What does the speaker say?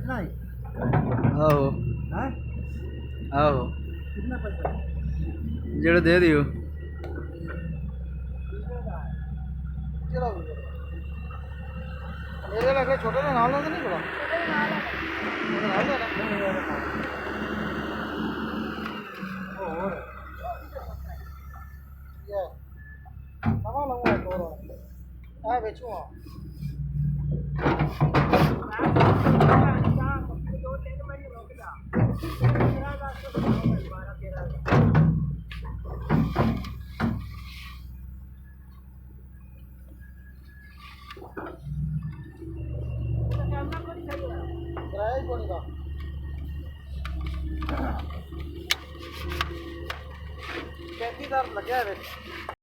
कितना है? ਆਹੋ हाँ? ਆਹੋ कितना पैसा? ਜਿਹੜਾ ਦੇ ਦਿਓ चलो मेरे लगे छोटे ने नाल नहीं पड़ा और ये नवा लगा है तोरा आ बेचूंगा किराया ही कोनी का 35000 लगे है